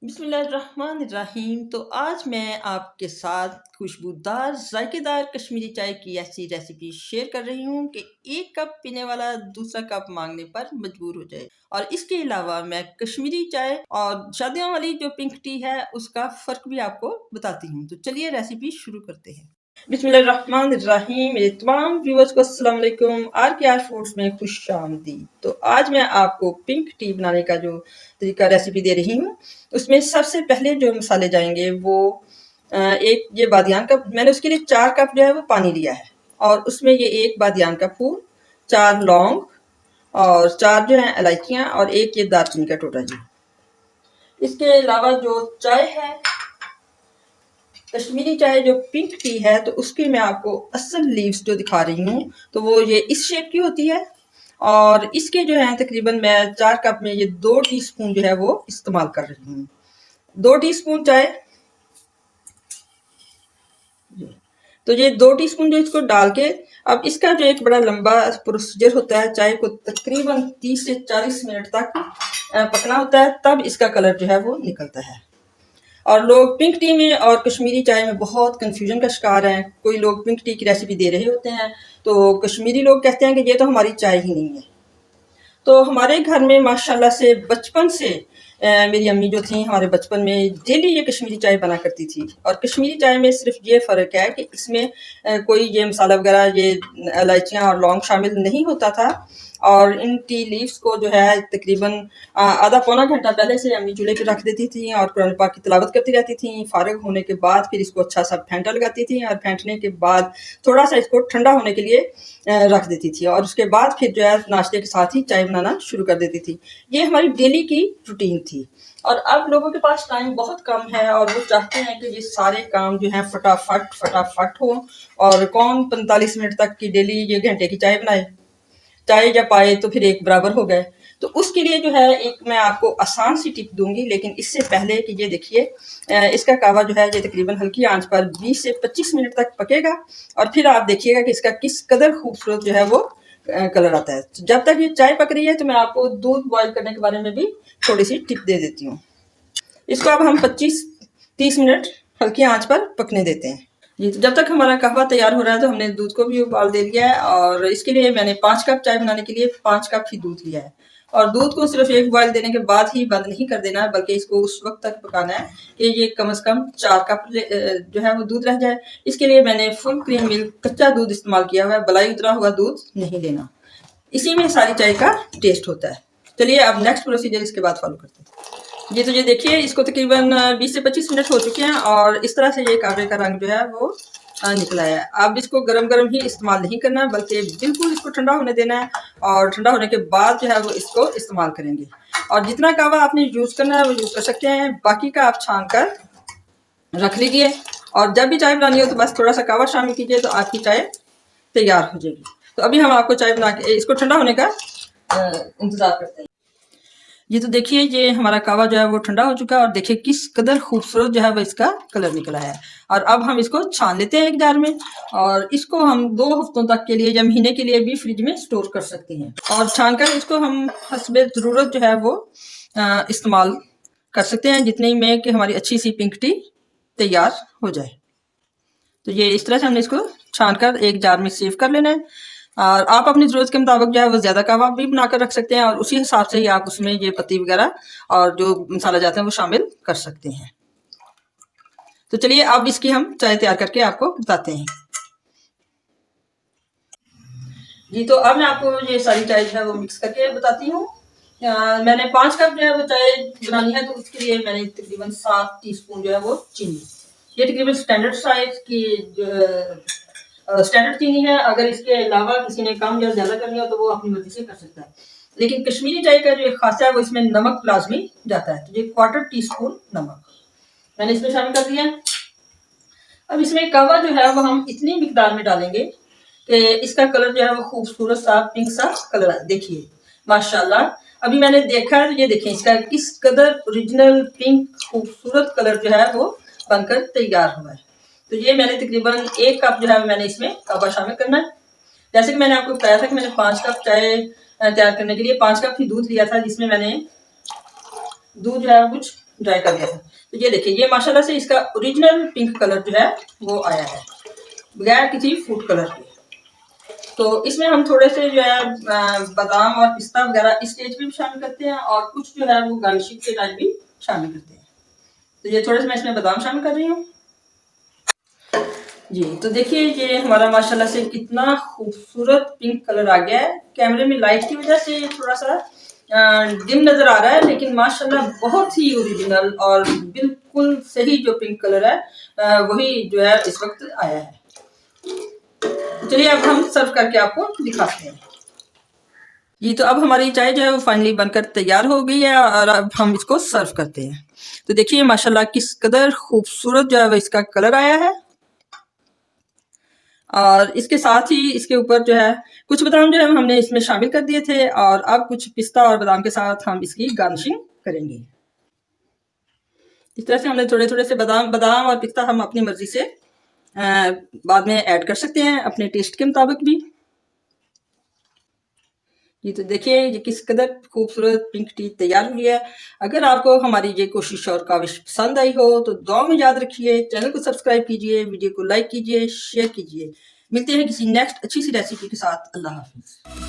बिस्मिल्लाहिर्रहमानिर्रहीम। तो आज मैं आपके साथ खुशबूदार ज़ायकेदार कश्मीरी चाय की ऐसी रेसिपी शेयर कर रही हूँ कि एक कप पीने वाला दूसरा कप मांगने पर मजबूर हो जाए। और इसके अलावा मैं कश्मीरी चाय और शादियों वाली जो पिंक टी है उसका फ़र्क भी आपको बताती हूँ। तो चलिए रेसिपी शुरू करते हैं। बिस्मिल्लाहिर्रहमानिर्रहीम। मेरे तमाम व्यूअर्स को अस्सलाम वालेकुम। आर के आर फूड्स में खुश आमदीद। तो आज मैं आपको पिंक टी बनाने का जो तरीका रेसिपी दे रही हूँ, उसमें सबसे पहले जो मसाले जाएंगे वो एक ये बादियान का, मैंने उसके लिए 4 कप जो है वो पानी लिया है, और उसमें ये एक बादियान का फूल, 4 लौंग और 4 जो है इलायचियाँ और एक ये दालचीनी का टुकड़ा जी। इसके अलावा जो चाय है, कश्मीरी चाय जो पिंक टी है, तो उसकी मैं आपको असल लीव्स जो दिखा रही हूँ, तो वो ये इस शेप की होती है। और इसके जो है तकरीबन मैं 4 कप में ये 2 टीस्पून जो है वो इस्तेमाल कर रही हूँ। 2 टीस्पून चाय, तो ये 2 टीस्पून जो इसको डाल के, अब इसका जो एक बड़ा लंबा प्रोसीजर होता है, चाय को तकरीबन 30 से 40 मिनट तक पकना होता है, तब इसका कलर जो है वो निकलता है। और लोग पिंक टी में और कश्मीरी चाय में बहुत कंफ्यूजन का शिकार हैं। कोई लोग पिंक टी की रेसिपी दे रहे होते हैं, तो कश्मीरी लोग कहते हैं कि ये तो हमारी चाय ही नहीं है। तो हमारे घर में माशाल्लाह से बचपन से मेरी अम्मी जो थी, हमारे बचपन में डेली ये कश्मीरी चाय बना करती थी। और कश्मीरी चाय में सिर्फ ये फ़र्क है कि इसमें कोई ये मसाला वगैरह, ये इलायचियाँ और लौंग शामिल नहीं होता था। और इन टी लीव्स को जो है तकरीबन आधा पौना घंटा पहले से अम्मी चूल्हे पे रख देती थी और कुरान पाक की तिलावत करती रहती थी। फारिग होने के बाद फिर इसको अच्छा सा फेंटा लगाती थी, और फेंटने के बाद थोड़ा सा इसको ठंडा होने के लिए रख देती थी, और उसके बाद फिर जो है नाश्ते के साथ ही चाय बनाना शुरू कर देती थी। ये हमारी डेली की रूटीन थी। और अब लोगों के पास टाइम बहुत कम है, और वो चाहते हैं कि ये सारे काम जो हैं फटाफट फटाफट हो। और कौन 45 मिनट तक की डेली ये घंटे की चाय बनाए, चाय जब पाए तो फिर एक बराबर हो गए। तो उसके लिए जो है एक मैं आपको आसान सी टिप दूंगी, लेकिन इससे पहले कि ये देखिए, इसका कहवा जो है ये तकरीबन हल्की आंच पर 20 से 25 मिनट तक पकेगा, और फिर आप देखिएगा कि इसका किस कदर खूबसूरत जो है वो कलर आता है। जब तक ये चाय पक रही है तो मैं आपको दूध बॉयल करने के बारे में भी थोड़ी सी टिप दे देती हूँ। इसको अब हम 25-30 मिनट हल्की आंच पर पकने देते हैं। जी, तो जब तक हमारा कहवा तैयार हो रहा है तो हमने दूध को भी उबाल दे लिया है, और इसके लिए मैंने 5 कप चाय बनाने के लिए 5 कप ही दूध लिया है। और दूध को सिर्फ एक बॉयल देने के बाद ही बंद नहीं कर देना है, बल्कि इसको उस वक्त तक पकाना है कि ये कम से कम 4 कप जो है वो दूध रह जाए। इसके लिए मैंने फुल क्रीम मिल्क कच्चा दूध इस्तेमाल किया हुआ है, बलाई उतरा हुआ दूध नहीं लेना। इसी में सारी चाय का टेस्ट होता है। चलिए अब नेक्स्ट प्रोसीजर इसके बाद फॉलो करते हैं। जी, तो ये देखिए, इसको तकरीबन 20 से 25 मिनट हो चुके हैं, और इस तरह से ये कहवे का रंग जो है वो निकला है। अब इसको गरम गरम ही इस्तेमाल नहीं करना है, बल्कि बिल्कुल इसको ठंडा होने देना है, और ठंडा होने के बाद जो है वो इसको इस्तेमाल करेंगे। और जितना कहवा आपने यूज़ करना है वो यूज़ कर सकते हैं, बाकी का आप छान कर रख लीजिए। और जब भी चाय बनानी हो तो बस थोड़ा सा कहवा शामिल कीजिए, तो आपकी चाय तैयार हो जाएगी। तो अभी हम आपको चाय बना के इसको ठंडा होने का इंतज़ार करते हैं। ये तो देखिए, ये हमारा कहवा जो है वो ठंडा हो चुका है, और देखिए किस कदर खूबसूरत जो है वो इसका कलर निकला है। और अब हम इसको छान लेते हैं एक जार में, और इसको हम 2 हफ्तों तक के लिए या महीने के लिए भी फ्रिज में स्टोर कर सकते हैं। और छान कर इसको हम हस्बे ज़रूरत जो है वो इस्तेमाल कर सकते हैं, जितने में कि हमारी अच्छी सी पिंक टी तैयार हो जाए। तो ये इस तरह से हमने इसको छान कर एक जार में सेव कर लेना है। और आप अपनी ज़रूरत के मुताबिक जो है वो ज़्यादा कहवा भी बनाकर रख सकते हैं, और उसी हिसाब से ही आप उसमें ये पत्ती वगैरह और जो मसाला जाते हैं वो शामिल कर सकते हैं। तो चलिए अब इसकी हम चाय तैयार करके आपको बताते हैं। जी, तो अब मैं आपको ये सारी चाय जो है वो मिक्स करके बताती हूँ। मैंने 5 कप जो है वो चाय बनानी है, तो उसके लिए मैंने तकरीबन 7 टीस्पून जो है वो चीनी, ये तकरीबन स्टैंडर्ड साइज की स्टैंडर्ड चीनी है। अगर इसके अलावा किसी ने कम या ज़्यादा करनी हो तो वो अपनी मर्जी से कर सकता है। लेकिन कश्मीरी चाय का जो खासा है वो इसमें नमक लाजमी जाता है, तो ये 1/4 टीस्पून नमक मैंने इसमें शामिल कर दिया है। अब इसमें कहवा जो है वो हम इतनी मिकदार में डालेंगे कि इसका कलर जो है वो खूबसूरत सा पिंक सा कलर है। देखिए माशाल्लाह, अभी मैंने देखा, ये देखें इसका किस कदर ओरिजिनल पिंक खूबसूरत कलर जो है वो बनकर तैयार हुआ है। तो ये मैंने तकरीबन 1 कप जो है मैंने इसमें कहवा शामिल करना है। जैसे कि मैंने आपको बताया था कि मैंने 5 कप चाय तैयार करने के लिए 5 कप ही दूध लिया था, जिसमें मैंने दूध जो है कुछ ड्राई कर दिया था। तो ये देखिए, ये माशाल्लाह से इसका ओरिजिनल पिंक कलर जो है वो आया है बगैर किसी फूड कलर के। तो इसमें हम थोड़े से जो है बादाम और पिस्ता वगैरह इस स्टेज पे भी शामिल करते हैं और कुछ जो है वो गार्निशिंग के टाइम भी शामिल करते हैं। तो ये थोड़े से मैं इसमें बादाम शामिल कर रही हूँ जी। तो देखिए ये हमारा माशाल्लाह से कितना खूबसूरत पिंक कलर आ गया है। कैमरे में लाइट की वजह से थोड़ा सा डिम नजर आ रहा है, लेकिन माशाल्लाह बहुत ही ओरिजिनल और बिल्कुल सही जो पिंक कलर है वही जो है इस वक्त आया है। चलिए अब हम सर्व करके आपको दिखाते हैं जी। तो अब हमारी चाय जो है वो फाइनली बनकर तैयार हो गई है और अब हम इसको सर्व करते हैं। तो देखिए माशाल्लाह किस कदर खूबसूरत जो है वो इसका कलर आया है और इसके साथ ही इसके ऊपर जो है कुछ बादाम जो है हमने इसमें शामिल कर दिए थे और अब कुछ पिस्ता और बादाम के साथ हम इसकी गार्निशिंग करेंगे। इस तरह से हमने थोड़े थोड़े से बादाम और पिस्ता हम अपनी मर्जी से बाद में ऐड कर सकते हैं अपने टेस्ट के मुताबिक भी जी। तो देखिए ये किस कदर खूबसूरत पिंक टी तैयार हुई है। अगर आपको हमारी ये कोशिश और काविश पसंद आई हो तो दुआ में याद रखिए, चैनल को सब्सक्राइब कीजिए, वीडियो को लाइक कीजिए, शेयर कीजिए। मिलते हैं किसी नेक्स्ट अच्छी सी रेसिपी के साथ। अल्लाह हाफिज।